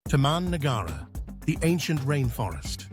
Taman Negara, the ancient rainforest.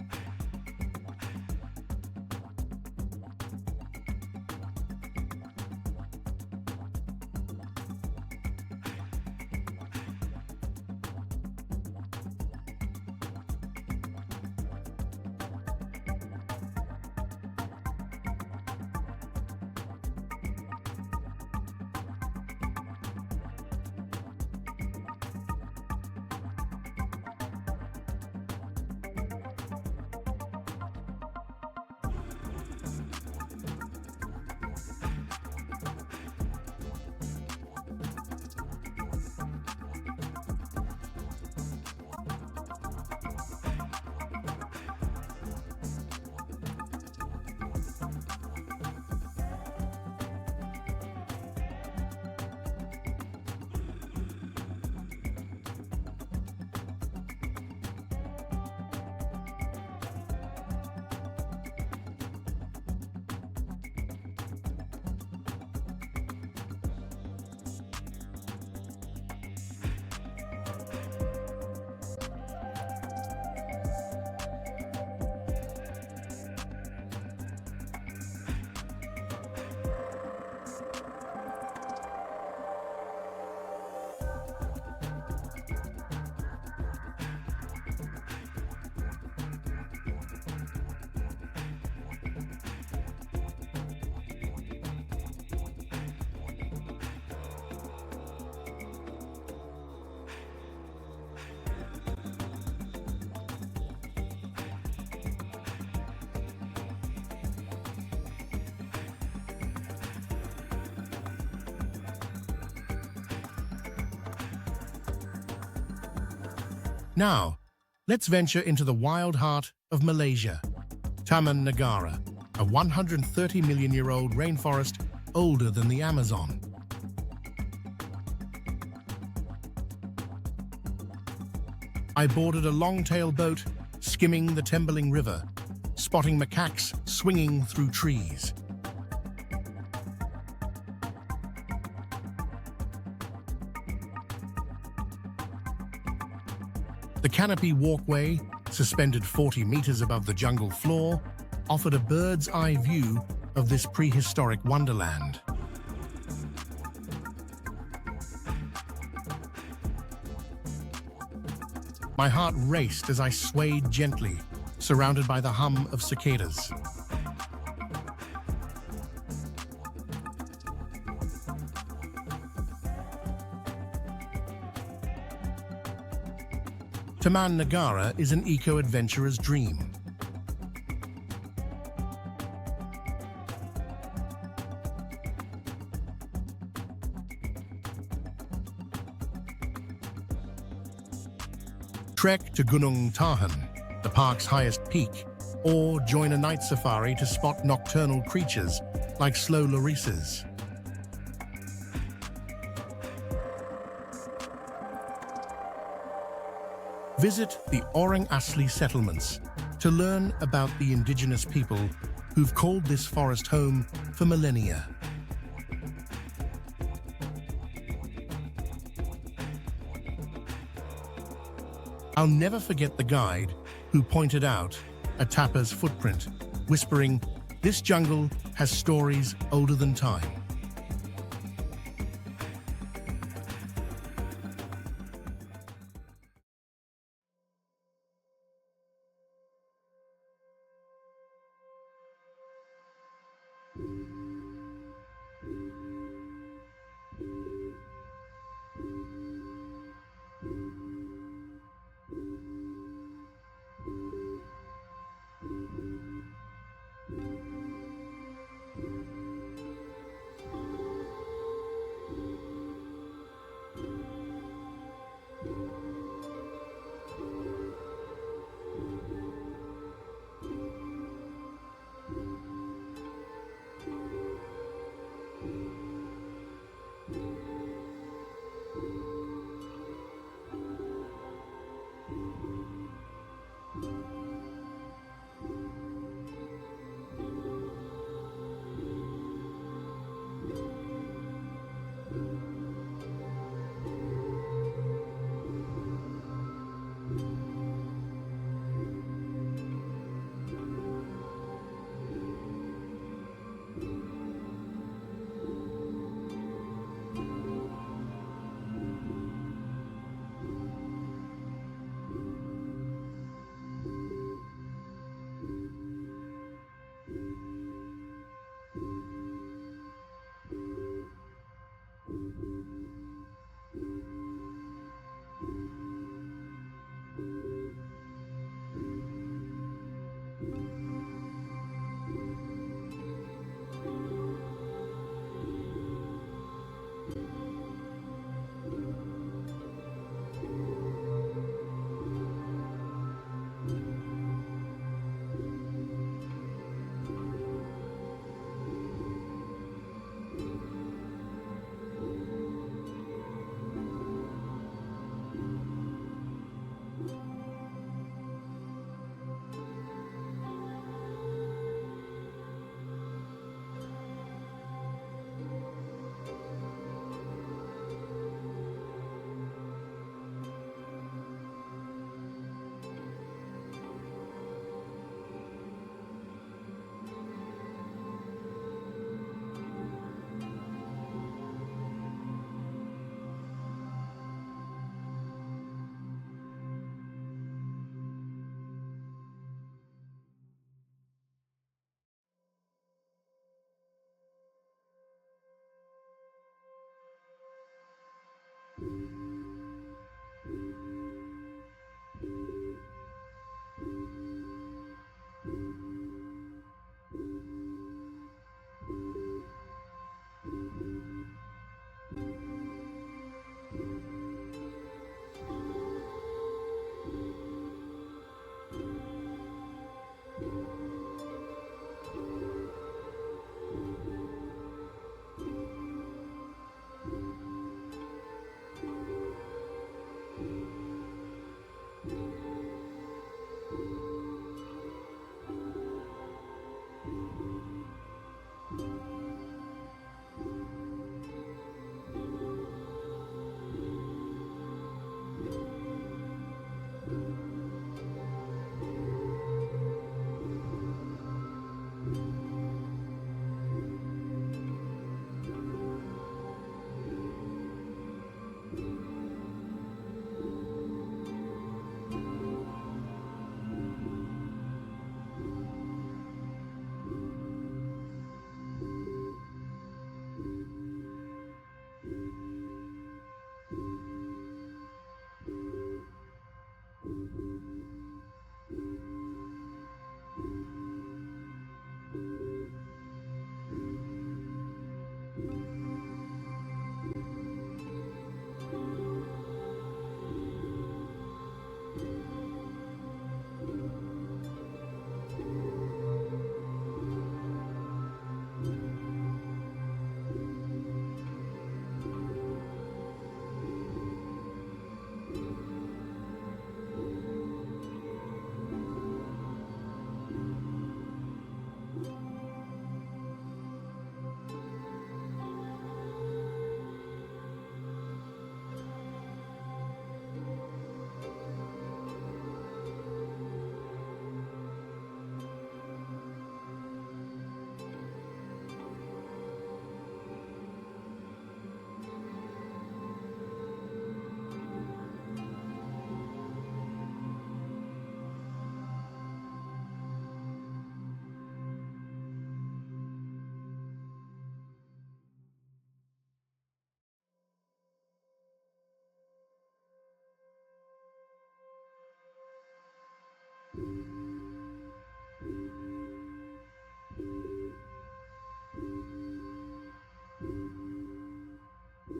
Now, let's venture into the wild heart of Malaysia, Taman Negara, a 130 million-year-old rainforest older than the Amazon. I boarded a long-tail boat skimming the Tembeling River, spotting macaques swinging through trees. The canopy walkway, suspended 40 meters above the jungle floor, offered a bird's-eye view of this prehistoric wonderland. My heart raced as I swayed gently, surrounded by the hum of cicadas. Taman Negara is an eco-adventurer's dream. Trek to Gunung Tahan, the park's highest peak, or join a night safari to spot nocturnal creatures like slow lorises. Visit the Orang Asli settlements to learn about the indigenous people who've called this forest home for millennia. I'll never forget the guide who pointed out a tapir's footprint, whispering, "This jungle has stories older than time."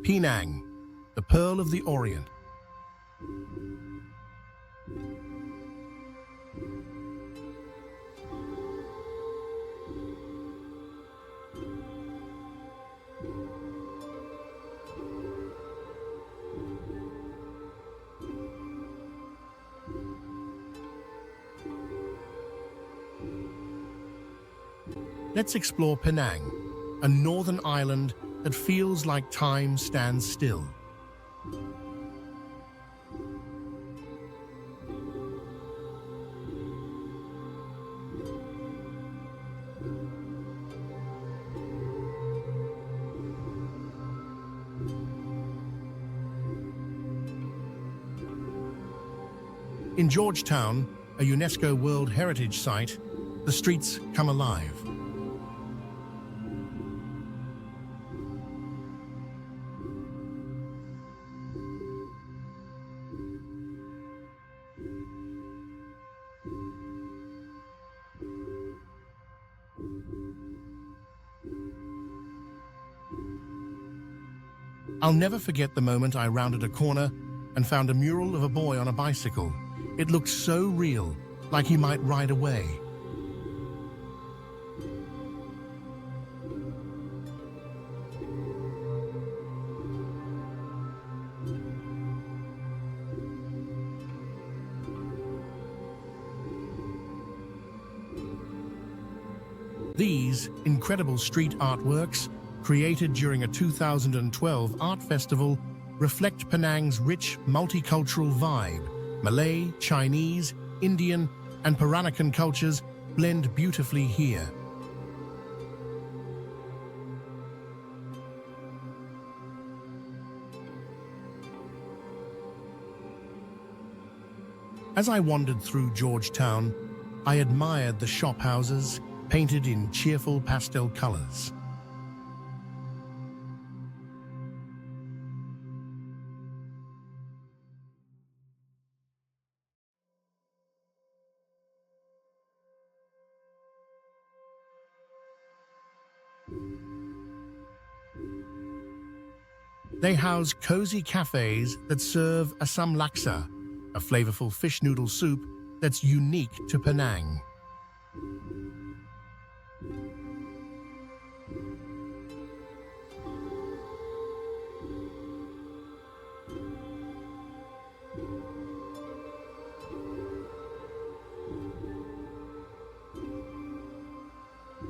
Penang, the Pearl of the Orient. Let's explore Penang, a northern island that feels like time stands still. In Georgetown, a UNESCO World Heritage Site, the streets come alive. I'll never forget the moment I rounded a corner and found a mural of a boy on a bicycle. It looked so real, like he might ride away. These incredible street artworks, created during a 2012 art festival, reflect Penang's rich multicultural vibe. Malay, Chinese, Indian, and Peranakan cultures blend beautifully here. As I wandered through Georgetown, I admired the shop houses, painted in cheerful pastel colors. They house cozy cafes that serve asam laksa, a flavorful fish noodle soup that's unique to Penang.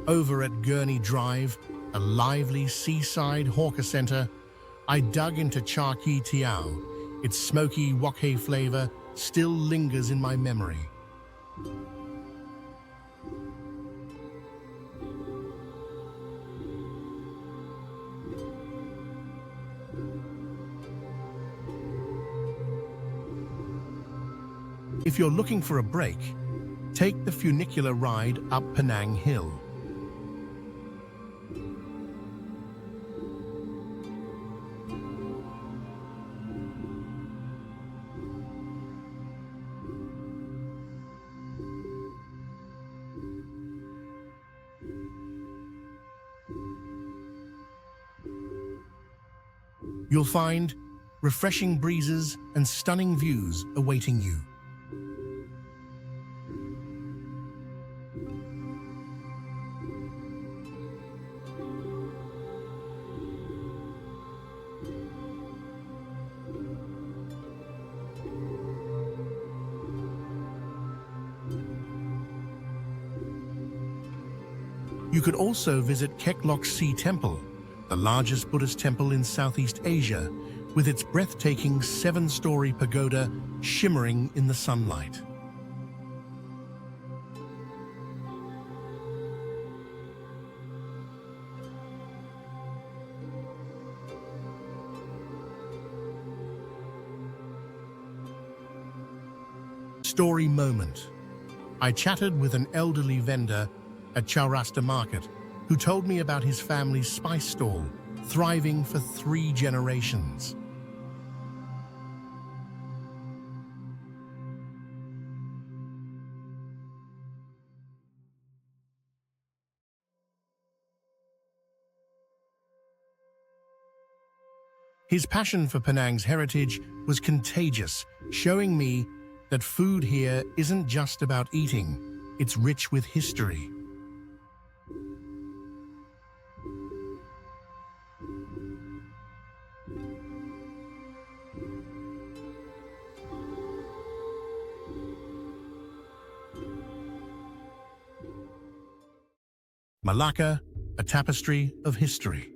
Over at Gurney Drive, a lively seaside hawker center, I dug into Char Kway Teow. Its smoky wok hei flavor still lingers in my memory. If you're looking for a break, take the funicular ride up Penang Hill. You'll find refreshing breezes and stunning views awaiting you. You could also visit Kek Lok Si Temple, the largest Buddhist temple in Southeast Asia, with its breathtaking 7-story pagoda shimmering in the sunlight. Story moment. I chatted with an elderly vendor at Chaurasta Market who told me about his family's spice stall, thriving for 3 generations. His passion for Penang's heritage was contagious, showing me that food here isn't just about eating, it's rich with history. Malacca, a tapestry of history.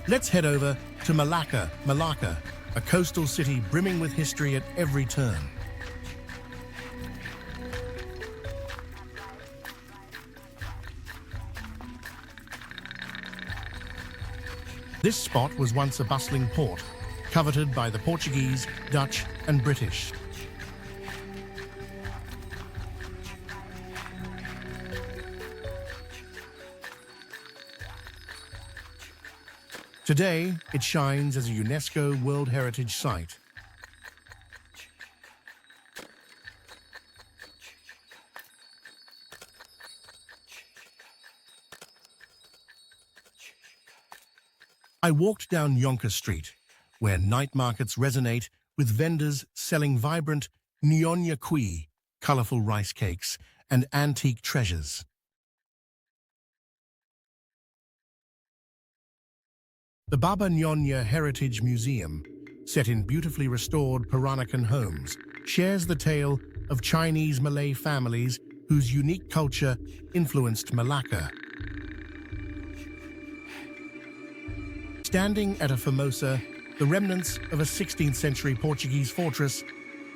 Let's head over to Malacca, a coastal city brimming with history at every turn. This spot was once a bustling port, coveted by the Portuguese, Dutch, and British. Today, it shines as a UNESCO World Heritage Site. I walked down Yonka Street, where night markets resonate with vendors selling vibrant Nyonya Kui, colorful rice cakes, and antique treasures. The Baba Nyonya Heritage Museum, set in beautifully restored Peranakan homes, shares the tale of Chinese Malay families whose unique culture influenced Malacca. Standing at a Formosa, the remnants of a 16th century Portuguese fortress,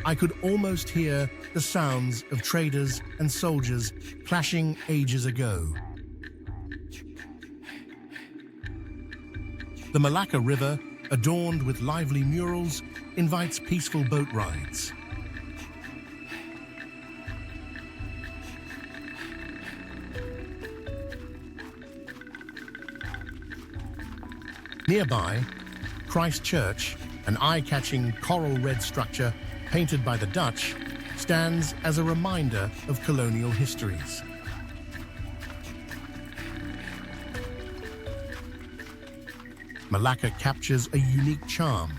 I could almost hear the sounds of traders and soldiers clashing ages ago. The Malacca River, adorned with lively murals, invites peaceful boat rides. Nearby, Christ Church, an eye-catching coral red structure painted by the Dutch, stands as a reminder of colonial histories. Malacca captures a unique charm,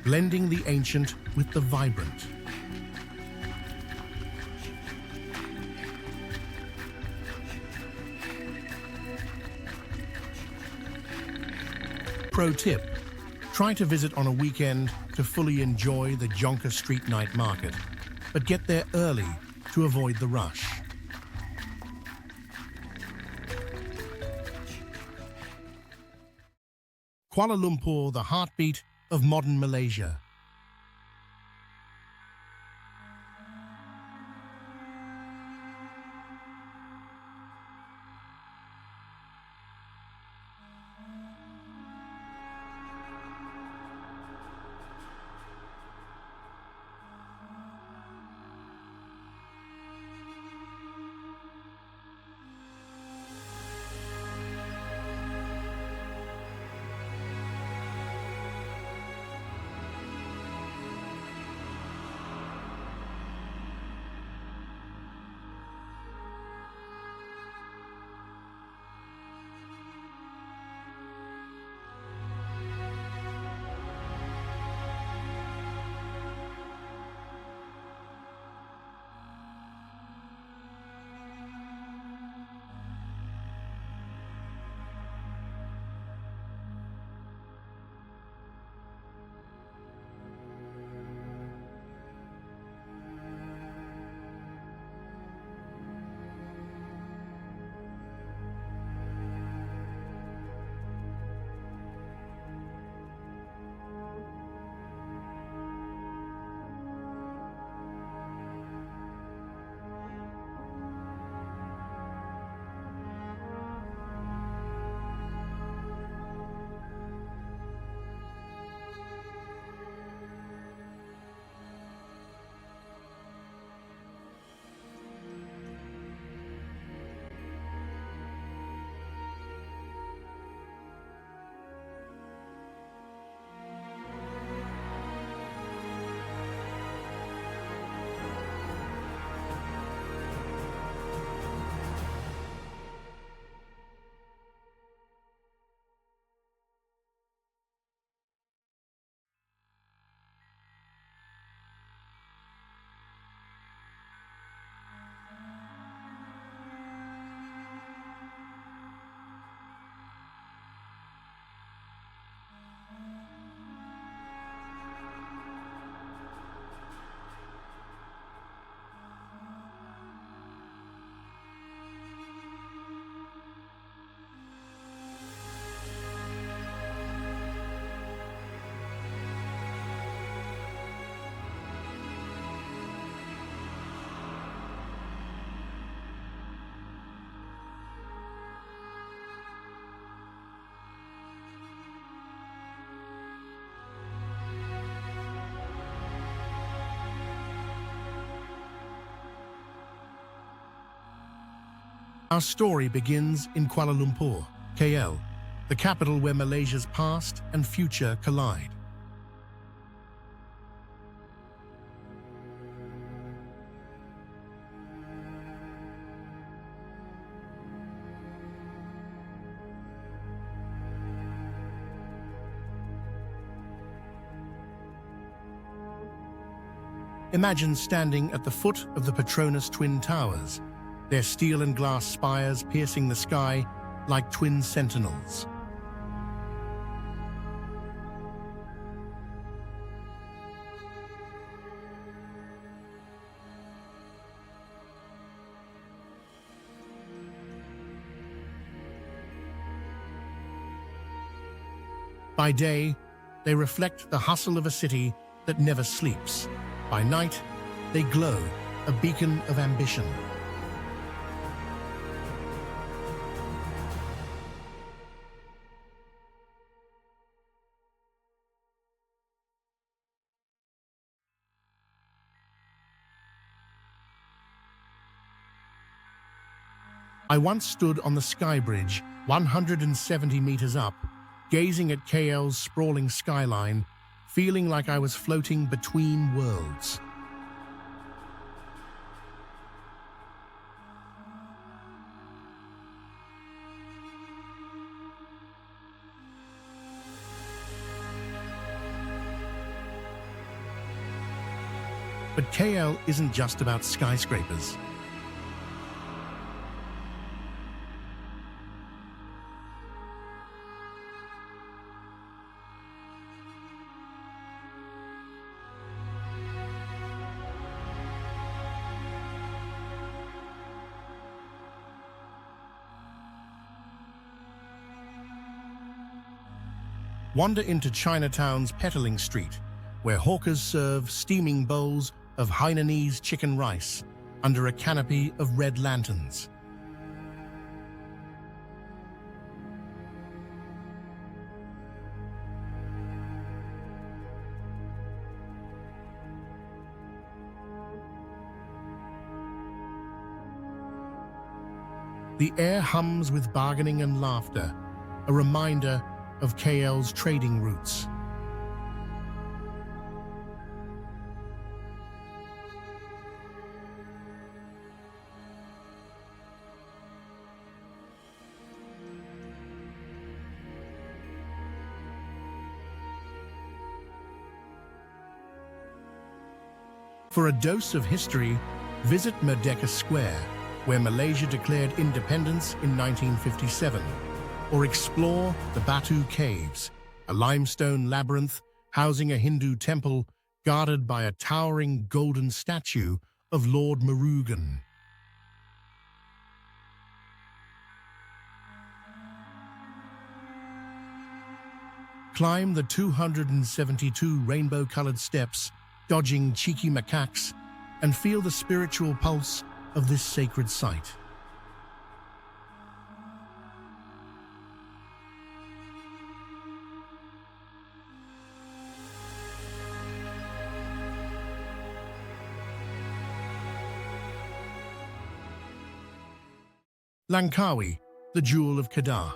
blending the ancient with the vibrant. Pro tip: try to visit on a weekend to fully enjoy the Jonker Street Night Market, but get there early to avoid the rush. Kuala Lumpur, the heartbeat of modern Malaysia. Our story begins in Kuala Lumpur, KL, the capital where Malaysia's past and future collide. Imagine standing at the foot of the Petronas Twin Towers, their steel and glass spires piercing the sky like twin sentinels. By day, they reflect the hustle of a city that never sleeps. By night, they glow, a beacon of ambition. I once stood on the sky bridge, 170 meters up, gazing at KL's sprawling skyline, feeling like I was floating between worlds. But KL isn't just about skyscrapers. Wander into Chinatown's Petaling Street, where hawkers serve steaming bowls of Hainanese chicken rice under a canopy of red lanterns. The air hums with bargaining and laughter, a reminder of KL's trading routes. For a dose of history, visit Merdeka Square, where Malaysia declared independence in 1957, or explore the Batu Caves, a limestone labyrinth housing a Hindu temple guarded by a towering golden statue of Lord Murugan. Climb the 272 rainbow-colored steps, dodging cheeky macaques, and feel the spiritual pulse of this sacred site. Langkawi, the Jewel of Kedah.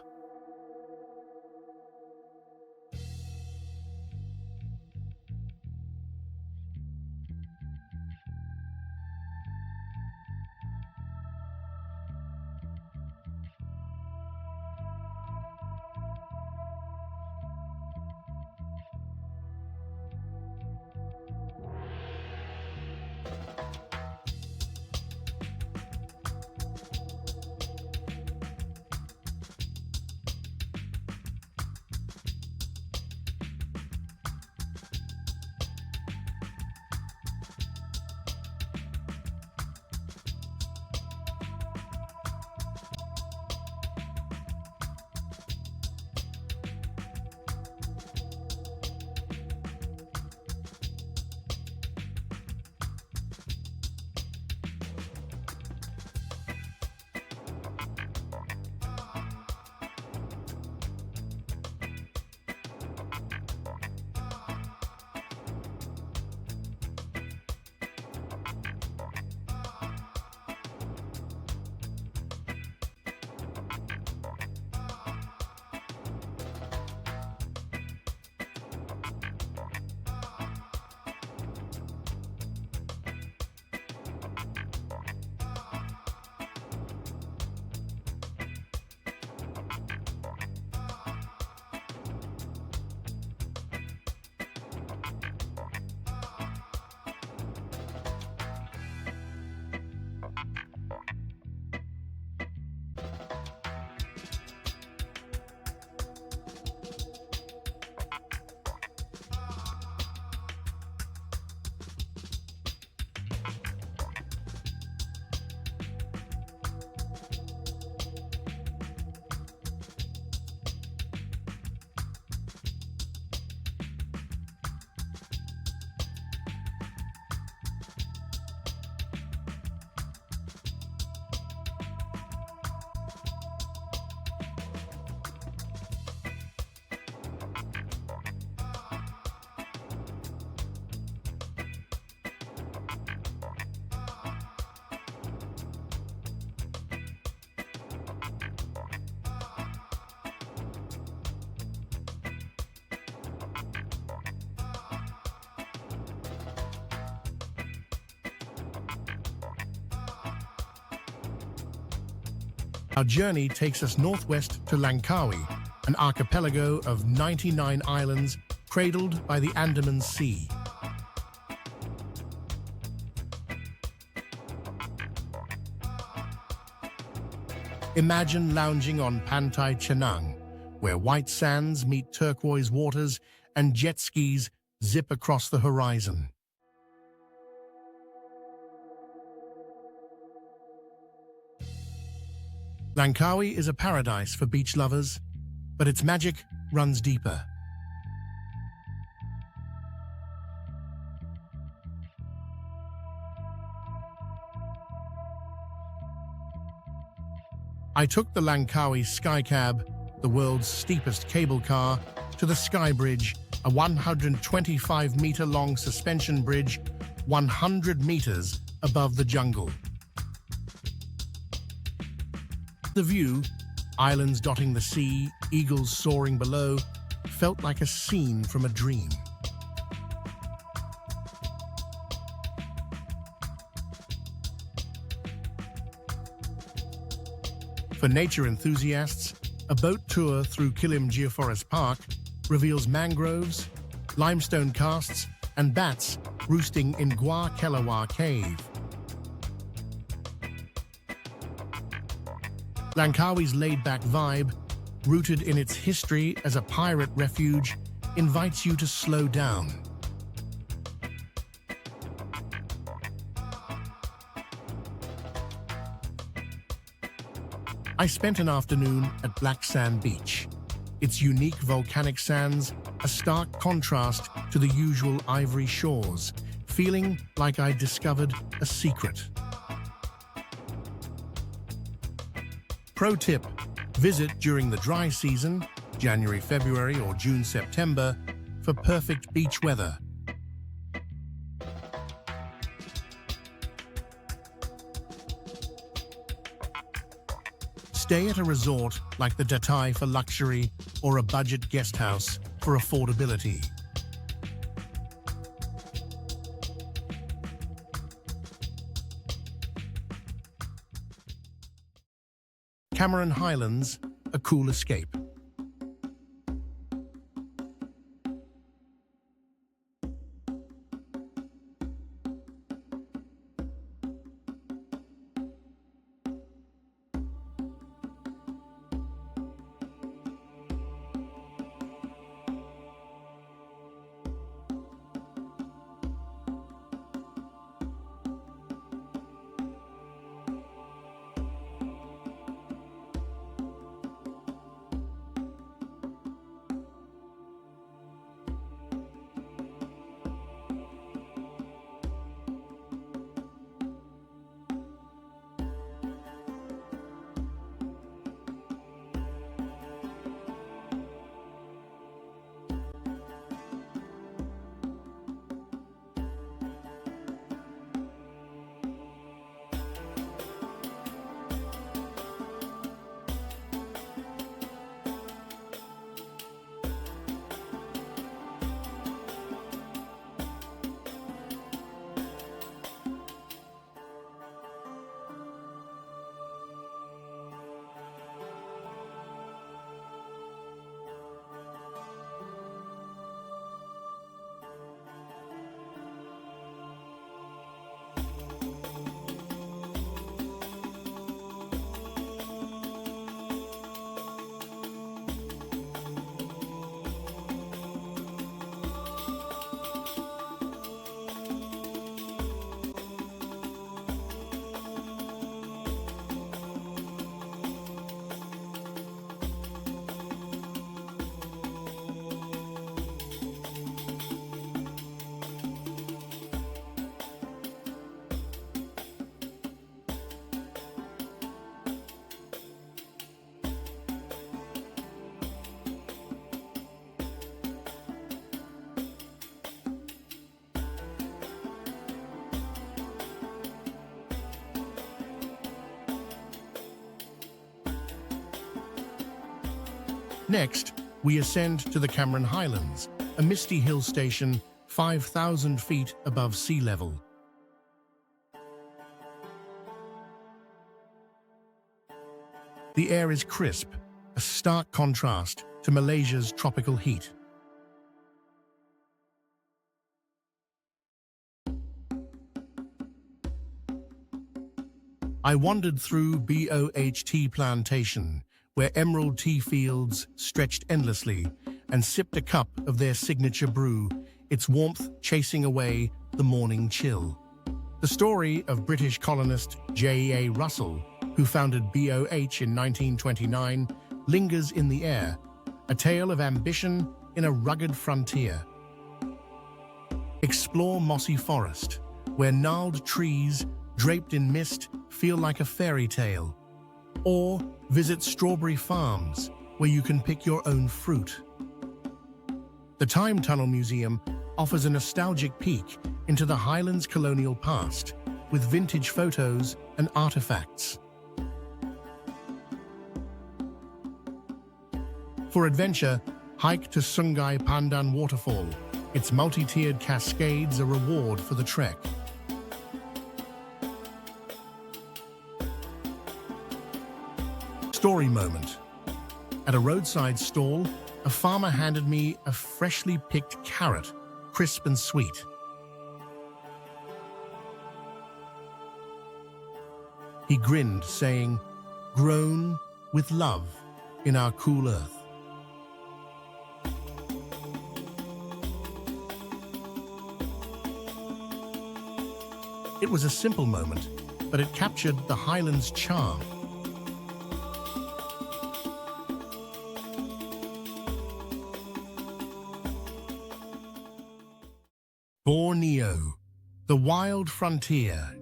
Our journey takes us northwest to Langkawi, an archipelago of 99 islands cradled by the Andaman Sea. Imagine lounging on Pantai Chenang, where white sands meet turquoise waters and jet skis zip across the horizon. Langkawi is a paradise for beach lovers, but its magic runs deeper. I took the Langkawi Skycab, the world's steepest cable car, to the Sky Bridge, a 125-meter-long suspension bridge 100 meters above the jungle. The view, islands dotting the sea, eagles soaring below, felt like a scene from a dream. For nature enthusiasts, a boat tour through Kilim Geoforest Park reveals mangroves, limestone casts, and bats roosting in Gua Kelawar Cave. Langkawi's laid-back vibe, rooted in its history as a pirate refuge, invites you to slow down. I spent an afternoon at Black Sand Beach. Its unique volcanic sands, a stark contrast to the usual ivory shores, feeling like I discovered a secret. Pro tip: visit during the dry season, January, February, or June, September, for perfect beach weather. Stay at a resort like the Datai for luxury or a budget guest house for affordability. Cameron Highlands, a cool escape. Next, we ascend to the Cameron Highlands, a misty hill station 5,000 feet above sea level. The air is crisp, a stark contrast to Malaysia's tropical heat. I wandered through BOHT Plantation, where emerald tea fields stretched endlessly, and sipped a cup of their signature brew, its warmth chasing away the morning chill. The story of British colonist J.A. Russell, who founded BOH in 1929, lingers in the air, a tale of ambition in a rugged frontier. Explore mossy forest, where gnarled trees, draped in mist, feel like a fairy tale. Or visit strawberry farms, where you can pick your own fruit. The Time Tunnel Museum offers a nostalgic peek into the Highlands' colonial past, with vintage photos and artifacts. For adventure, hike to Sungai Pandan Waterfall. Its multi-tiered cascades a reward for the trek. Story moment. At a roadside stall, a farmer handed me a freshly picked carrot, crisp and sweet. He grinned, saying, "Grown with love in our cool earth." It was a simple moment, but it captured the Highlands' charm. Borneo, the wild frontier.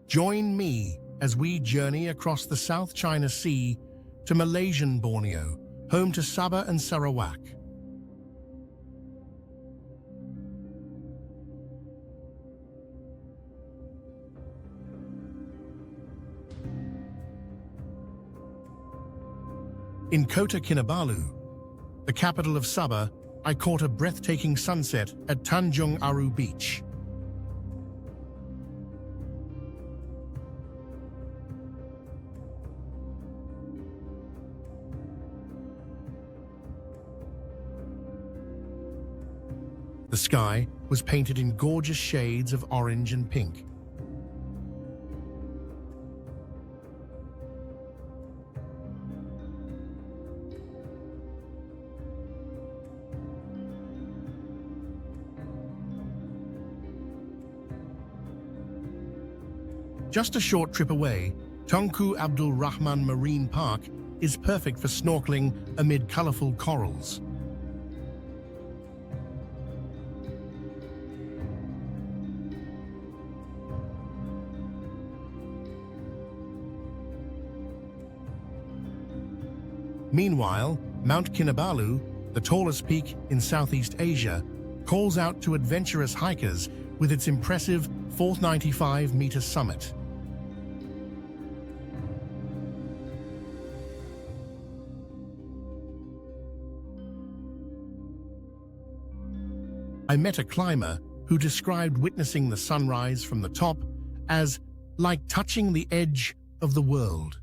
Join me as we journey across the South China Sea to Malaysian Borneo, home to Sabah and Sarawak. In Kota Kinabalu, the capital of Sabah, I caught a breathtaking sunset at Tanjung Aru Beach. The sky was painted in gorgeous shades of orange and pink. Just a short trip away, Tunku Abdul Rahman Marine Park is perfect for snorkeling amid colorful corals. Meanwhile, Mount Kinabalu, the tallest peak in Southeast Asia, calls out to adventurous hikers with its impressive 495-meter summit. I met a climber who described witnessing the sunrise from the top as like touching the edge of the world.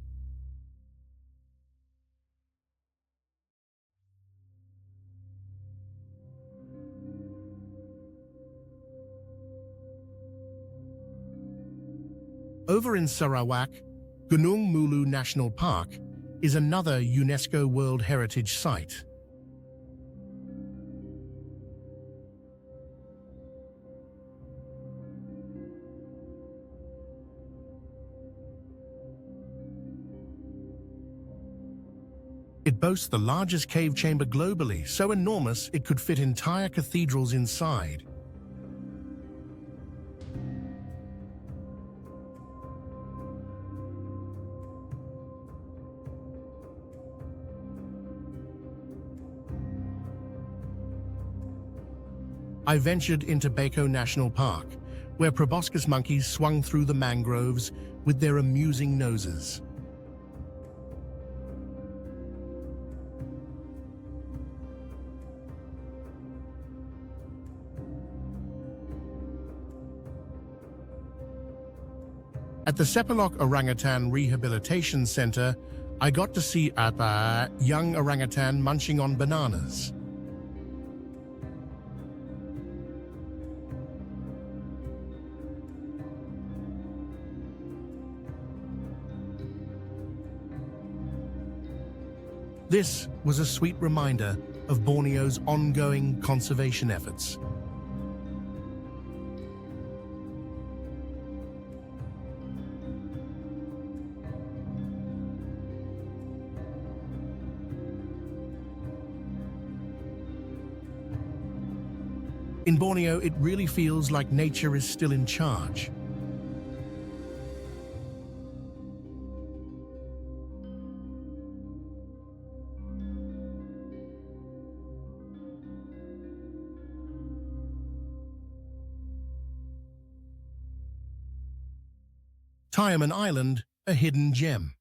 Over in Sarawak, Gunung Mulu National Park is another UNESCO World Heritage Site. It boasts the largest cave chamber globally, so enormous it could fit entire cathedrals inside. I ventured into Baco National Park, where proboscis monkeys swung through the mangroves with their amusing noses. At the Sepalok Orangutan Rehabilitation Center, I got to see a young orangutan munching on bananas. This was a sweet reminder of Borneo's ongoing conservation efforts. In Borneo, it really feels like nature is still in charge. Tioman Island, a hidden gem.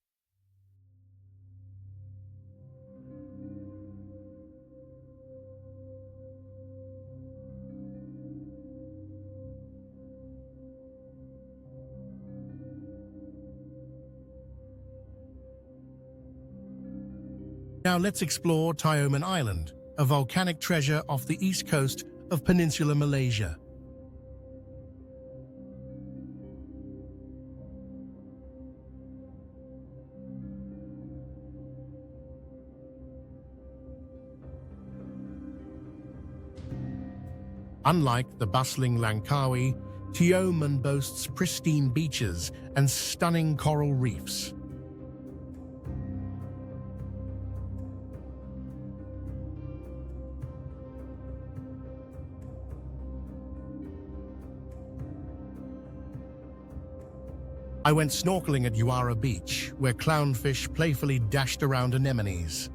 Now let's explore Tioman Island, a volcanic treasure off the east coast of Peninsular Malaysia. Unlike the bustling Langkawi, Tioman boasts pristine beaches and stunning coral reefs. I went snorkeling at Yuara Beach, where clownfish playfully dashed around anemones.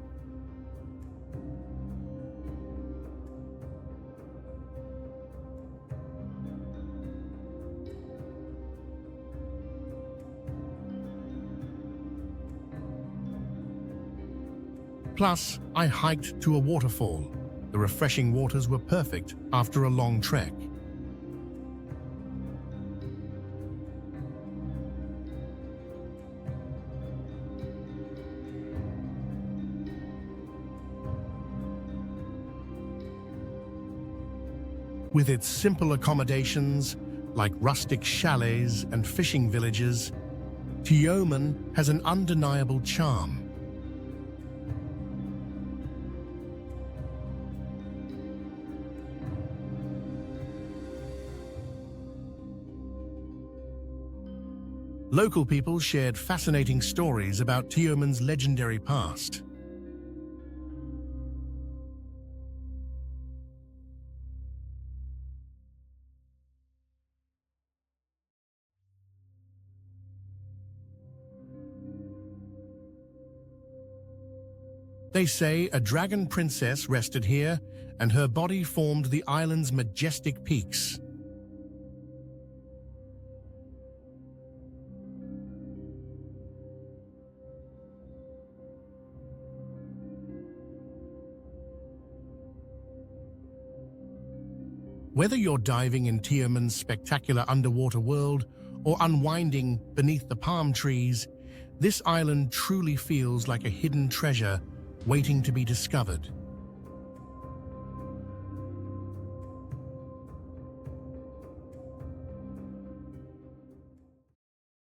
Plus, I hiked to a waterfall. The refreshing waters were perfect after a long trek. With its simple accommodations, like rustic chalets and fishing villages, Tioman has an undeniable charm. Local people shared fascinating stories about Tioman's legendary past. They say a dragon princess rested here, and her body formed the island's majestic peaks. Whether you're diving in Tioman's spectacular underwater world or unwinding beneath the palm trees, this island truly feels like a hidden treasure waiting to be discovered.